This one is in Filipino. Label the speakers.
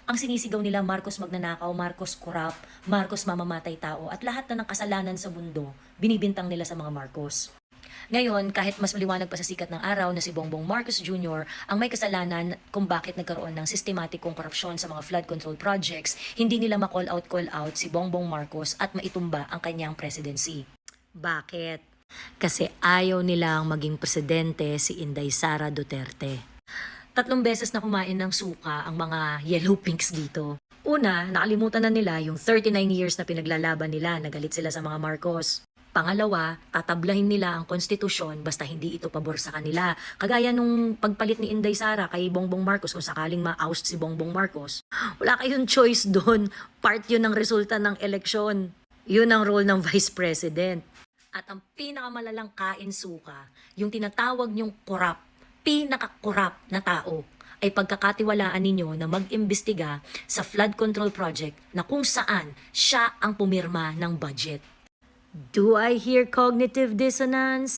Speaker 1: Ang sinisigaw nila, Marcos magnanakaw, Marcos corrupt, Marcos mamamatay tao, at lahat na ng kasalanan sa mundo, binibintang nila sa mga Marcos. Ngayon, kahit mas maliwanag pa sa sikat ng araw na si Bongbong Marcos Jr. ang may kasalanan kung bakit nagkaroon ng sistematikong korupsyon sa mga flood control projects, hindi nila ma-call out si Bongbong Marcos at maitumba ang kanyang presidency. Bakit? Kasi ayaw nilang maging presidente si Inday Sara Duterte. 3 beses na kumain ng suka ang mga yellow pinks dito. Una, nakalimutan na nila yung 39 years na pinaglalaban nila, nagalit sila sa mga Marcos. Pangalawa, tatablahin nila ang konstitusyon basta hindi ito pabor sa kanila. Kagaya nung pagpalit ni Inday Sara kay Bongbong Marcos kung sakaling ma-oust si Bongbong Marcos. Wala kayong choice doon. Part yun ng resulta ng eleksyon. Yun ang role ng Vice President. At ang pinakamalalang kain suka, yung tinatawag niyong korap, pinaka-korap na tao, ay pagkakatiwalaan ninyo na mag-imbestiga sa flood control project na kung saan siya ang pumirma ng budget. Do I hear cognitive dissonance?